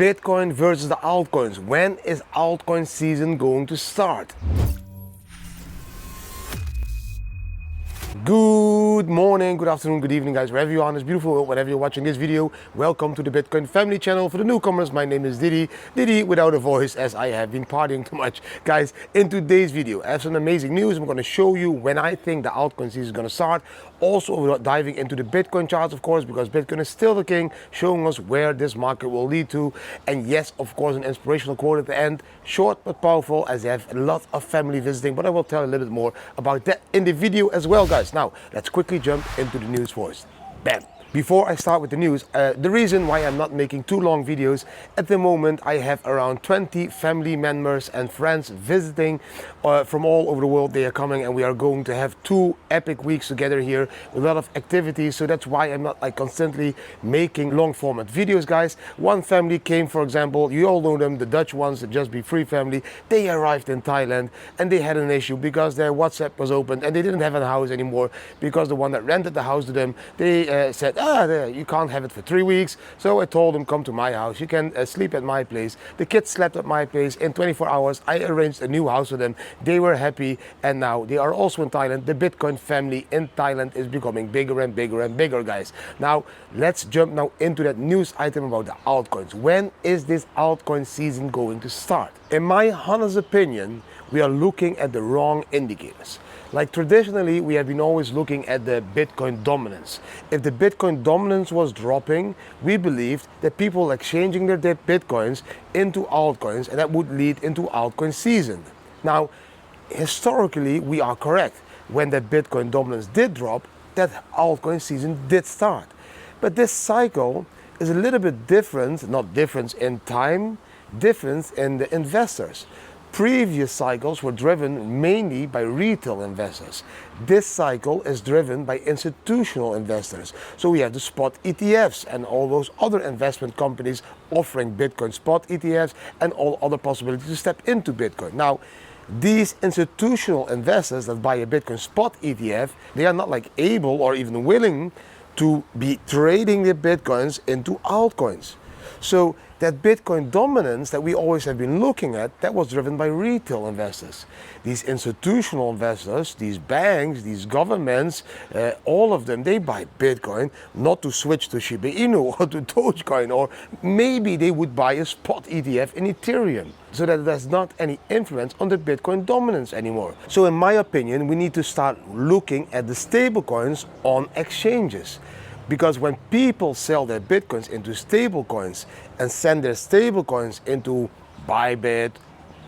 Bitcoin versus the altcoins. When is altcoin season going to start? Good morning, good afternoon, good evening, guys, wherever you are on this beautiful world, wherever you're watching this video. Welcome to the Bitcoin family channel. For the newcomers, my name is Didi. Didi without a voice, as I have been partying too much. Guys, in today's video, I have some amazing news. I'm going to show you when I think the altcoin season is going to start. Also, we're diving into the Bitcoin charts, of course, because Bitcoin is still the king, showing us where this market will lead to. And yes, of course, an inspirational quote at the end, short but powerful, as they have a lot of family visiting. But I will tell a little bit more about that in the video as well, guys. Now, let's quickly jump into the news first. Bam! Before I start with the news, the reason why I'm not making too long videos, at the moment I have around 20 family members and friends visiting from all over the world. They are coming and we are going to have 2 epic weeks together here with a lot of activities. So that's why I'm not like constantly making long format videos, guys. One family came, for example, you all know them, the Dutch ones, the Just Be Free family. They arrived in Thailand and they had an issue because their WhatsApp was open and they didn't have a house anymore because the one that rented the house to them, they said, you can't have it for 3 weeks. So I told them, come to my house, you can sleep at my place. The kids slept at my place. In 24 hours I arranged a new house for them. They were happy and now they are also in Thailand. The Bitcoin family in Thailand is becoming bigger and bigger and bigger, guys. Now let's jump now into that news item about the altcoins. When is this altcoin season going to start? In my honest opinion, we are looking at the wrong indicators. Like traditionally, we have been always looking at the Bitcoin dominance. If the Bitcoin dominance was dropping, we believed that people exchanging their Bitcoins into altcoins, and that would lead into altcoin season. Now, historically, we are correct. When the Bitcoin dominance did drop, that altcoin season did start. But this cycle is a little bit different, not difference in time, difference in the investors. Previous cycles were driven mainly by retail investors. This cycle is driven by institutional investors. So we have the spot ETFs and all those other investment companies offering Bitcoin spot ETFs and all other possibilities to step into Bitcoin. Now, these institutional investors that buy a Bitcoin spot ETF, they are not like able or even willing to be trading their Bitcoins into altcoins. So that Bitcoin dominance that we always have been looking at, that was driven by retail investors. These institutional investors, these banks, these governments, all of them, they buy Bitcoin not to switch to Shiba Inu or to Dogecoin, or maybe they would buy a spot ETF in Ethereum. So that there's not any influence on the Bitcoin dominance anymore. So in my opinion, we need to start looking at the stablecoins on exchanges. Because when people sell their Bitcoins into stablecoins and send their stablecoins into Bybit,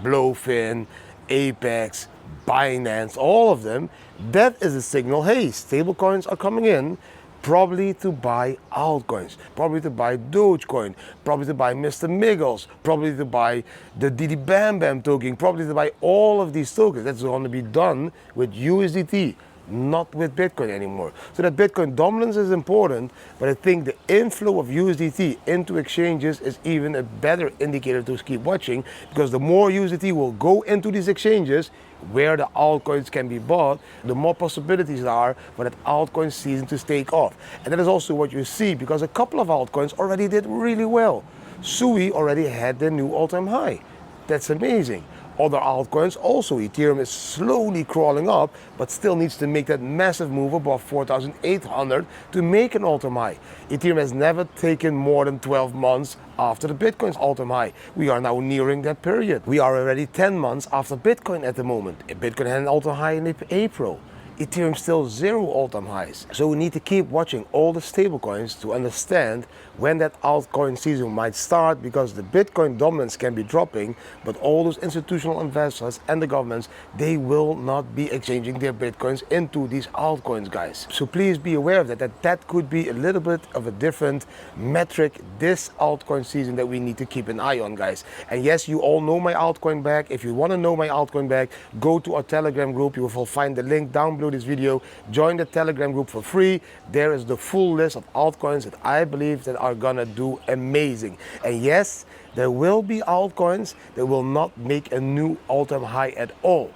Blowfin, Apex, Binance, all of them, that is a signal, hey, stablecoins are coming in, probably to buy altcoins, probably to buy Dogecoin, probably to buy Mr. Miggles, probably to buy the Didi Bam Bam token, probably to buy all of these tokens. That's going to be done with USDT. Not with Bitcoin anymore. So that Bitcoin dominance is important, but I think the inflow of USDT into exchanges is even a better indicator to keep watching, because the more USDT will go into these exchanges where the altcoins can be bought, the more possibilities there are for that altcoin season to take off. And that is also what you see, because a couple of altcoins already did really well. Sui already had their new all-time high. That's amazing. Other altcoins also, Ethereum is slowly crawling up, but still needs to make that massive move above 4,800 to make an all-time high. Ethereum has never taken more than 12 months after the Bitcoin's all-time high. We are now nearing that period. We are already 10 months after Bitcoin at the moment. Bitcoin had an all-time high in April. Ethereum still 0 all-time highs. So we need to keep watching all the stablecoins to understand when that altcoin season might start, because the Bitcoin dominance can be dropping, but all those institutional investors and the governments, they will not be exchanging their Bitcoins into these altcoins, guys. So please be aware of that, that could be a little bit of a different metric this altcoin season that we need to keep an eye on, guys. And yes, you all know my altcoin bag. If you want to know my altcoin bag, go to our Telegram group. You will find the link down below this video. Join the Telegram group for free. There is the full list of altcoins that I believe that are gonna do amazing. And yes, there will be altcoins that will not make a new all-time high at all.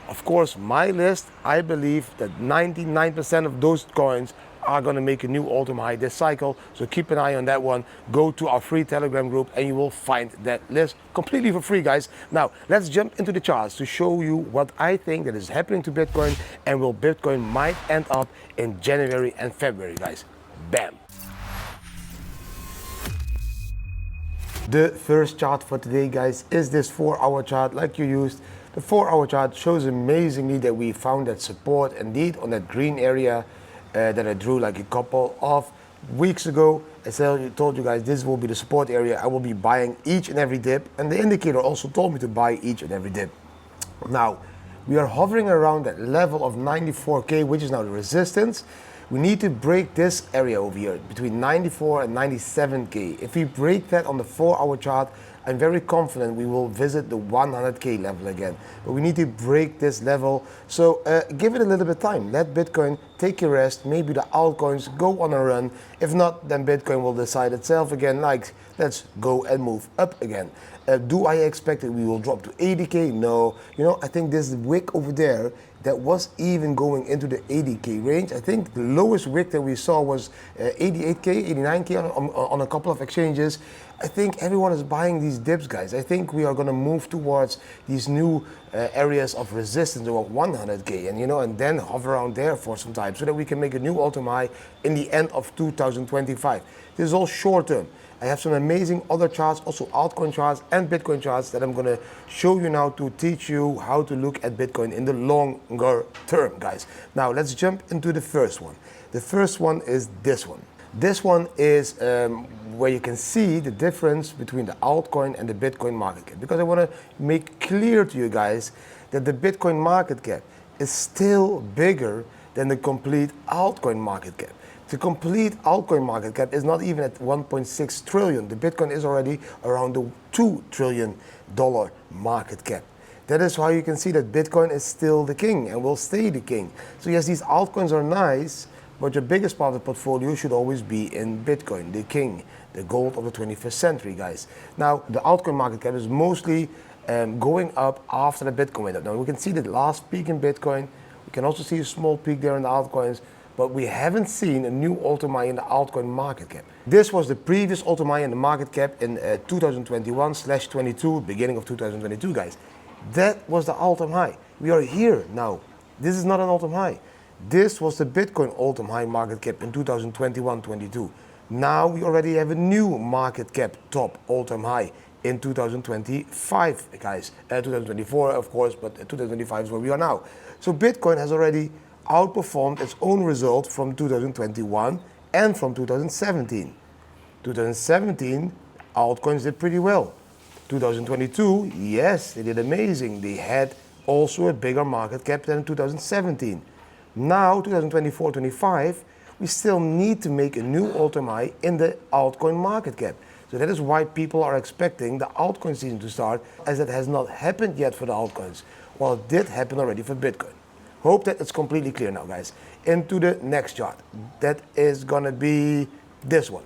Of course, my list, I believe that 99% of those coins are going to make a new all-time high this cycle. So keep an eye on that one. Go to our free Telegram group and you will find that list completely for free, guys. Now, let's jump into the charts to show you what I think that is happening to Bitcoin and where Bitcoin might end up in January and February, guys. Bam. The first chart for today, guys, is this 4-hour chart like you used. The 4-hour chart shows amazingly that we found that support indeed on that green area that I drew like a couple of weeks ago. I told you guys this will be the support area. I will be buying each and every dip, and the indicator also told me to buy each and every dip. Now, we are hovering around that level of 94K, which is now the resistance. We need to break this area over here between 94 and 97K. If we break that on the 4-hour chart, I'm very confident we will visit the 100K level again. But we need to break this level. So give it a little bit of time. Let Bitcoin take a rest. Maybe the altcoins go on a run. If not, then Bitcoin will decide itself again, like, let's go and move up again. Do I expect that we will drop to 80K? No. You know, I think this wick over there that was even going into the 80K range. I think the lowest wick that we saw was 88K, 89K on a couple of exchanges. I think everyone is buying these dips, guys. I think we are going to move towards these new areas of resistance about 100K, and and then hover around there for some time so that we can make a new all-time high in the end of 2025. This is all short term. I have some amazing other charts, also altcoin charts and Bitcoin charts that I'm going to show you now to teach you how to look at Bitcoin in the longer term, guys. Now, let's jump into the first one. The first one is this one. This one is where you can see the difference between the altcoin and the Bitcoin market cap. Because I want to make clear to you guys that the Bitcoin market cap is still bigger than the complete altcoin market cap. The complete altcoin market cap is not even at 1.6 trillion. The Bitcoin is already around the $2 trillion market cap. That is why you can see that Bitcoin is still the king and will stay the king. So yes, these altcoins are nice, but your biggest part of the portfolio should always be in Bitcoin, the king, the gold of the 21st century, guys. Now, the altcoin market cap is mostly going up after the Bitcoin went up. Now, we can see the last peak in Bitcoin. We can also see a small peak there in the altcoins, but we haven't seen a new all-time high in the altcoin market cap. This was the previous all-time high in the market cap in 2021/22, beginning of 2022, guys. That was the all-time high. We are here now. This is not an all-time high. This was the Bitcoin all-time high market cap in 2021-22. Now we already have a new market cap top all-time high in 2025, guys. 2024, of course, but 2025 is where we are now. So Bitcoin has already outperformed its own result from 2021 and from 2017. 2017, altcoins did pretty well. 2022, yes, they did amazing. They had also a bigger market cap than in 2017. Now, 2024-25, we still need to make a new all-time high in the altcoin market cap. So that is why people are expecting the altcoin season to start, as it has not happened yet for the altcoins, while it did happen already for Bitcoin. Hope that it's completely clear now, guys. Into the next chart. That is going to be this one.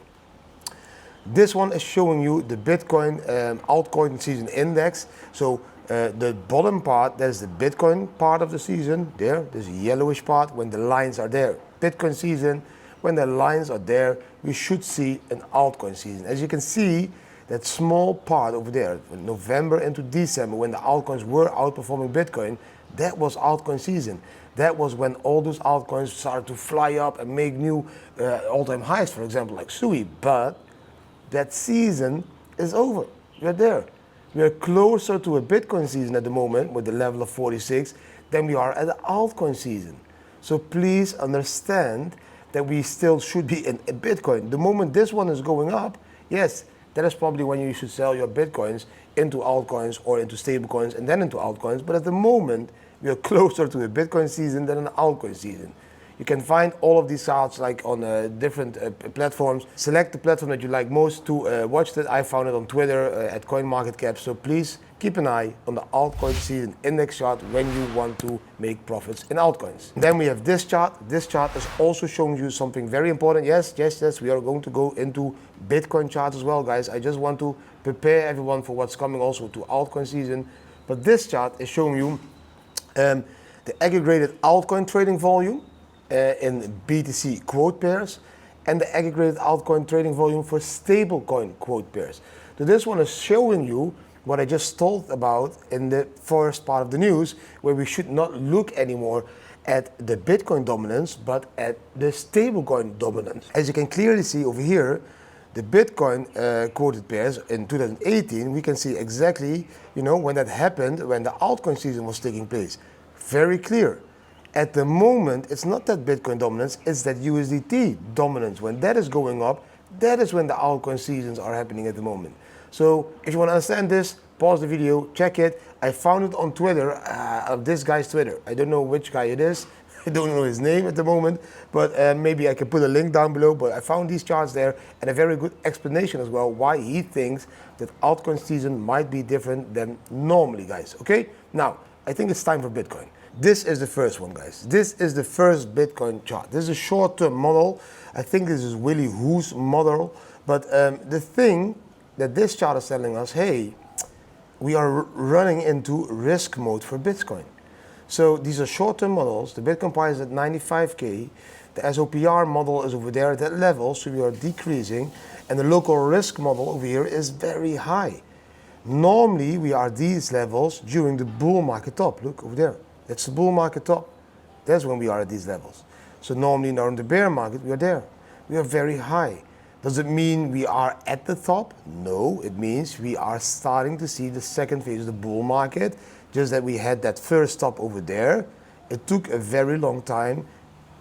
This one is showing you the Bitcoin altcoin season index. So the bottom part, that is the Bitcoin part of the season. There, this yellowish part when the lines are there. Bitcoin season, when the lines are there, we should see an altcoin season. As you can see, that small part over there, from November into December, when the altcoins were outperforming Bitcoin, that was altcoin season. That was when all those altcoins started to fly up and make new all-time highs, for example, like Sui. But that season is over. We're there. We are closer to a Bitcoin season at the moment with the level of 46 than we are at the altcoin season. So please understand that we still should be in Bitcoin. The moment this one is going up, yes, that is probably when you should sell your Bitcoins into altcoins or into stablecoins and then into altcoins. But at the moment, we are closer to a Bitcoin season than an altcoin season. You can find all of these charts like on different platforms. Select the platform that you like most to watch that. I found it on Twitter at CoinMarketCap. So please keep an eye on the altcoin season index chart when you want to make profits in altcoins. Then we have this chart. This chart is also showing you something very important. Yes, we are going to go into Bitcoin charts as well, guys. I just want to prepare everyone for what's coming also to altcoin season. But this chart is showing you the aggregated altcoin trading volume in BTC quote pairs, and the aggregated altcoin trading volume for stablecoin quote pairs. So this one is showing you what I just told about in the first part of the news, where we should not look anymore at the Bitcoin dominance, but at the stablecoin dominance. As you can clearly see over here, the Bitcoin quoted pairs in 2018, we can see exactly, when that happened, when the altcoin season was taking place. Very clear. At the moment, it's not that Bitcoin dominance, it's that USDT dominance. When that is going up, that is when the altcoin seasons are happening at the moment. So if you want to understand this, pause the video, check it. I found it on Twitter, of this guy's Twitter. I don't know which guy it is. I don't know his name at the moment, but maybe I can put a link down below. But I found these charts there and a very good explanation as well why he thinks that altcoin season might be different than normally, guys. Okay, now I think it's time for Bitcoin. This is the first one, guys. This is the first Bitcoin chart. This is a short-term model. I think this is Willy Who's model. But the thing that this chart is telling us, hey, we are running into risk mode for Bitcoin. So these are short-term models. The Bitcoin price is at 95K. The SOPR model is over there at that level, so we are decreasing. And the local risk model over here is very high. Normally, we are at these levels during the bull market top. Look over there. That's the bull market top. That's when we are at these levels. So normally now in the bear market, we are there. We are very high. Does it mean we are at the top? No, it means we are starting to see the second phase of the bull market, just that we had that first top over there. It took a very long time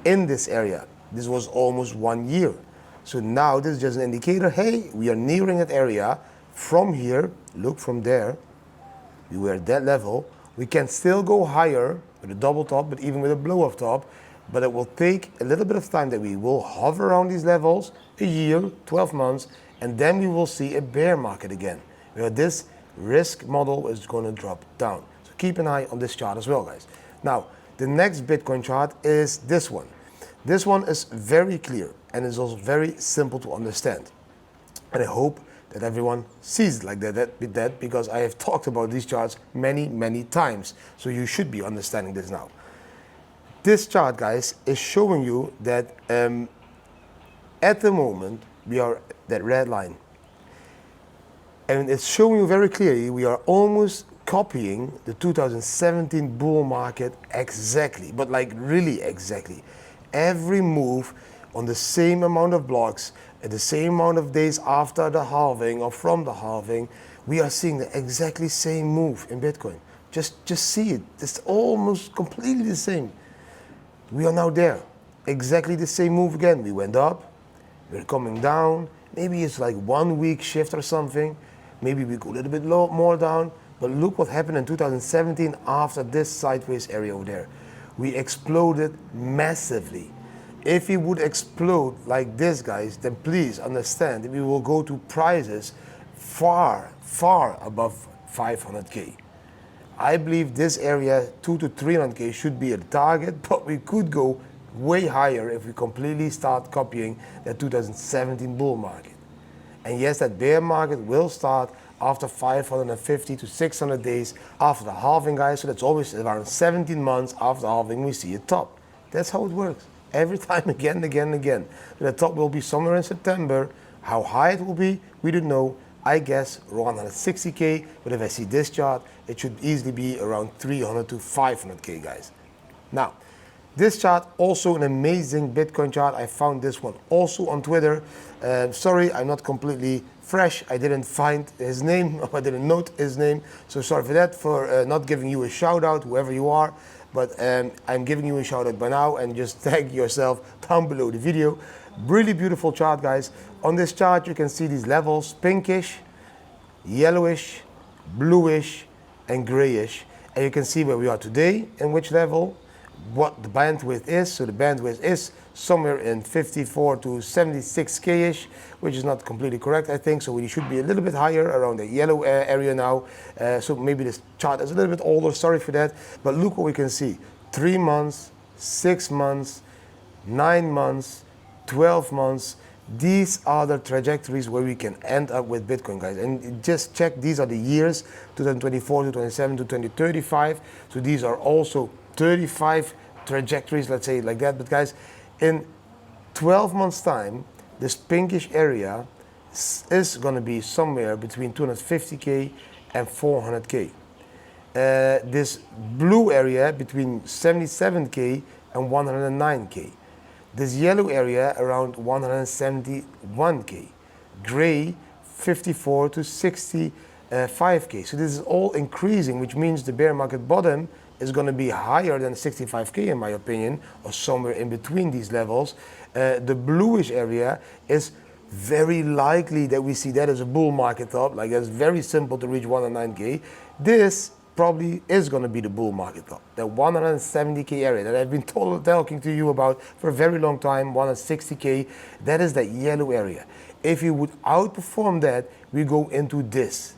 in this area. This was almost 1 year. So now this is just an indicator, hey, we are nearing that area. From here, look from there, we were at that level. We can still go higher with a double top, but even with a blow-off top. But it will take a little bit of time that we will hover around these levels, a year, 12 months, and then we will see a bear market again, where this risk model is going to drop down. So keep an eye on this chart as well, guys. Now, the next Bitcoin chart is this one. This one is very clear and is also very simple to understand. And I hope that everyone sees it like that, because I have talked about these charts many, many times. So you should be understanding this now. This chart, guys, is showing you that at the moment, we are that red line. And it's showing you very clearly we are almost copying the 2017 bull market exactly, but like really exactly. Every move on the same amount of blocks, at the same amount of days after the halving or from the halving, we are seeing the exactly same move in Bitcoin. Just see it. It's almost completely the same. We are now there. Exactly the same move again. We went up, we're coming down. Maybe it's like 1 week shift or something. Maybe we go a little bit more down. But look what happened in 2017 after this sideways area over there. We exploded massively. If we would explode like this, guys, then please understand that we will go to prices far, far above 500K. I believe this area, 200 to 300K, should be a target, but we could go way higher if we completely start copying the 2017 bull market. And yes, that bear market will start after 550 to 600 days after the halving, guys. So that's always around 17 months after the halving we see a top. That's how it works. Every time, again, again, again. The top will be somewhere in September. How high it will be, we don't know. I guess around 160K, but if I see this chart, it should easily be around 300 to 500K, guys. Now, this chart, also an amazing Bitcoin chart. I found this one also on Twitter. Sorry, I'm not completely fresh. I didn't find his name, I didn't note his name. So sorry for that, for not giving you a shout out, whoever you are. But I'm giving you a shout out by now, and just tag yourself down below the video. Really beautiful chart, guys. On this chart, you can see these levels: pinkish, yellowish, bluish, and grayish. And you can see where we are today and which level, what the bandwidth is. So the bandwidth is somewhere in 54 to 76K-ish, which is not completely correct, I think. So we should be a little bit higher around the yellow area now. So maybe this chart is a little bit older, sorry for that. But look what we can see: 3 months, 6 months, 9 months, 12 months. These are the trajectories where we can end up with Bitcoin, guys. And just check, these are the years, 2024 to 27 to 2035. So these are also 35 trajectories, let's say it like that. But guys, in 12 months time, this pinkish area is going to be somewhere between 250k and 400k. This blue area between 77k and 109k. This yellow area around 171k. Gray 54 to 65k. So this is all increasing, which means the bear market bottom is going to be higher than 65k in my opinion, or somewhere in between these levels. The bluish area is very likely that we see that as a bull market top. Like, it's very simple to reach 109k. This probably is going to be the bull market top, the 170k area that I've been talking to you about for a very long time. 160k, that is that yellow area. If you would outperform that, we go into this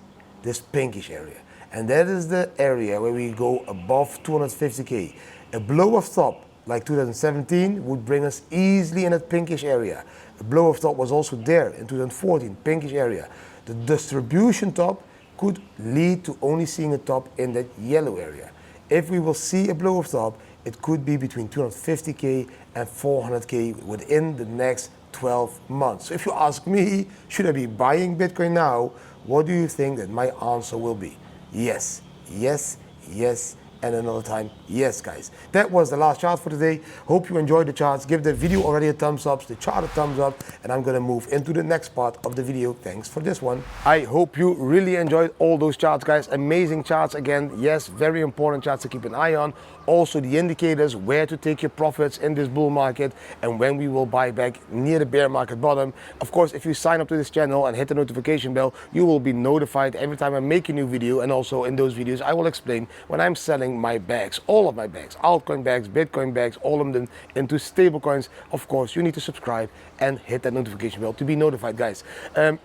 pinkish area, and that is the area where we go above 250k. A blow of top like 2017 would bring us easily in that pinkish area. A blow of top was also there in 2014, pinkish area. The distribution top could lead to only seeing a top in that yellow area. If we will see a blow of top, it could be between 250k and 400k within the next 12 months. So if you ask me, should I be buying Bitcoin now? What do you think that my answer will be? Yes, yes, yes, and another time, yes, guys. That was the last chart for today. Hope you enjoyed the charts. Give the video already a thumbs up, the chart a thumbs up, and I'm gonna move into the next part of the video. Thanks for this one. I hope you really enjoyed all those charts, guys. Amazing charts again. Yes, very important charts to keep an eye on. Also the indicators, where to take your profits in this bull market and when we will buy back near the bear market bottom. Of course, if you sign up to this channel and hit the notification bell, you will be notified every time I make a new video. And also in those videos, I will explain when I'm selling my bags, all of my bags, altcoin bags, Bitcoin bags, all of them into stable coins. Of course, you need to subscribe and hit that notification bell to be notified, guys.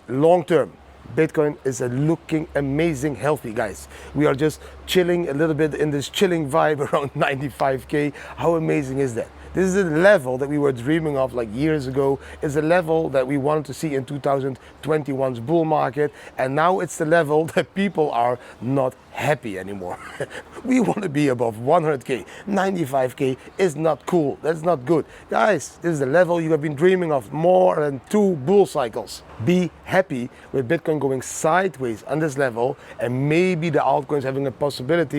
Long term, Bitcoin is looking amazing, healthy, guys. We are just chilling a little bit in this chilling vibe around 95k. How amazing is that? This is a level that we were dreaming of like years ago. It's a level that we wanted to see in 2021's bull market, and now it's the level that people are not happy anymore. We want to be above 100k. 95k is not cool. That's not good. Guys, this is the level you have been dreaming of more than 2 bull cycles. Be happy with Bitcoin going sideways on this level, and maybe the altcoins having a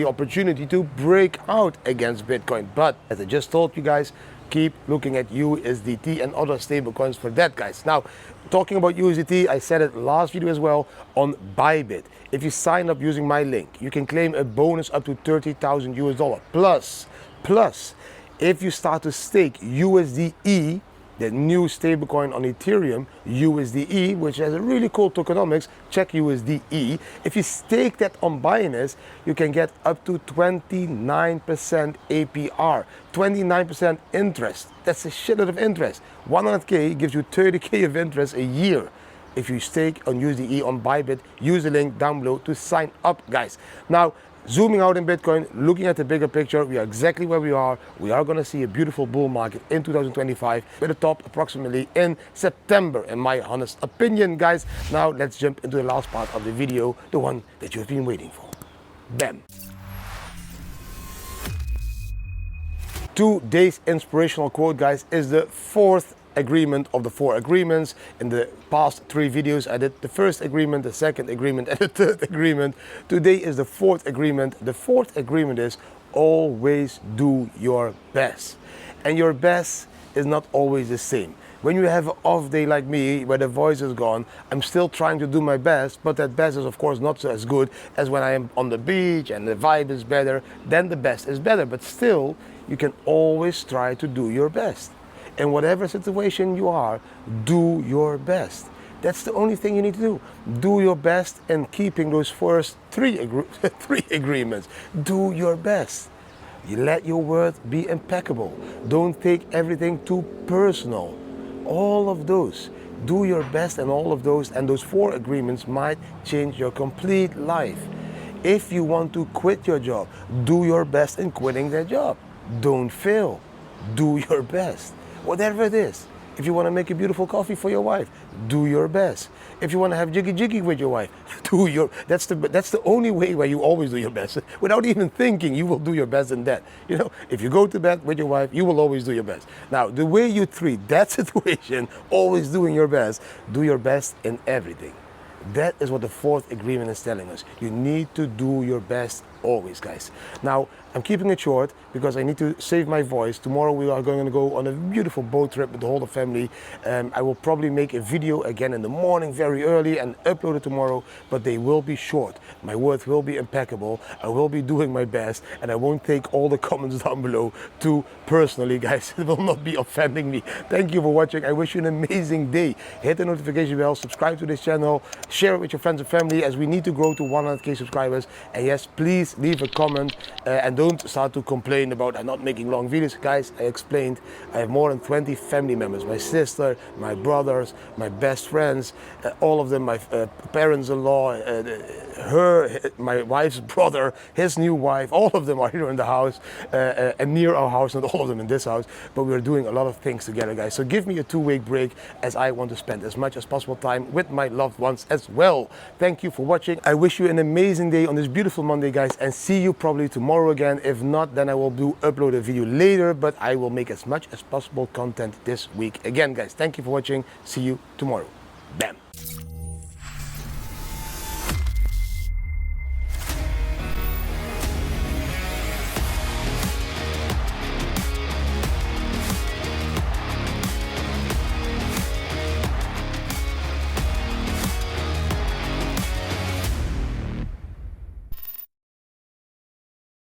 opportunity to break out against Bitcoin. But as I just told you guys, keep looking at USDT and other stable coins for that, guys. Now, talking about USDT, I said it last video as well on Bybit. If you sign up using my link, you can claim a bonus up to 30,000 US dollar. Plus, if you start to stake USDE, the new stablecoin on Ethereum, USDE, which has a really cool tokenomics, check USDE. If you stake that on Binance, you can get up to 29% APR, 29% interest. That's a shitload of interest. 100k gives you 30k of interest a year. If you stake on USDE on Bybit, use the link down below to sign up, guys. Now, zooming out in Bitcoin, looking at the bigger picture, we are exactly where we are. We are going to see a beautiful bull market in 2025 with a top approximately in September, in my honest opinion, guys. Now, let's jump into the last part of the video, the one that you've been waiting for. Bam. Today's inspirational quote, guys, is the 4th agreement of the 4 agreements. In the past 3 videos, I did the first agreement, the second agreement, and the third agreement. Today is the 4th agreement. The 4th agreement is always do your best. And your best is not always the same. When you have an off day like me, where the voice is gone, I'm still trying to do my best, but that best is of course not as good as when I am on the beach and the vibe is better. Then the best is better, but still, you can always try to do your best. In whatever situation you are, do your best. That's the only thing you need to do. Do your best in keeping those first 3 agreements. Do your best. You let your word be impeccable. Don't take everything too personal. All of those. Do your best in all of those, and those 4 agreements might change your complete life. If you want to quit your job, do your best in quitting that job. Don't fail. Do your best. Whatever it is, If you want to make a beautiful coffee for your wife, do your best. If you want to have jiggy with your wife, that's the only way where you always do your best. Without even thinking, you will do your best in that. You know, if you go to bed with your wife, you will always do your best. Now, the way you treat that situation, always doing your best, do your best in everything. That is what the fourth agreement is telling us. You need to do your best always, guys. Now, I'm keeping it short because I need to save my voice. Tomorrow we are going to go on a beautiful boat trip with the whole family. I will probably make a video again in the morning very early and upload it tomorrow, but they will be short. My words will be impeccable. I will be doing my best, and I won't take all the comments down below too personally, guys. It will not be offending me. Thank you for watching. I wish you an amazing day. Hit the notification bell, subscribe to this channel, share it with your friends and family as we need to grow to 100k subscribers. And yes, please leave a comment and don't start to complain about I'm not making long videos. Guys, I explained I have more than 20 family members. My sister, my brothers, my best friends, all of them, my parents-in-law, my wife's brother, his new wife, all of them are here in the house and near our house, not all of them in this house, but we're doing a lot of things together, guys. So give me a 2-week break as I want to spend as much as possible time with my loved ones as well. Thank you for watching. I wish you an amazing day on this beautiful Monday, guys, and see you probably tomorrow again. If not, then I will upload a video later, but I will make as much as possible content this week. Again, guys, thank you for watching. See you tomorrow. Bam.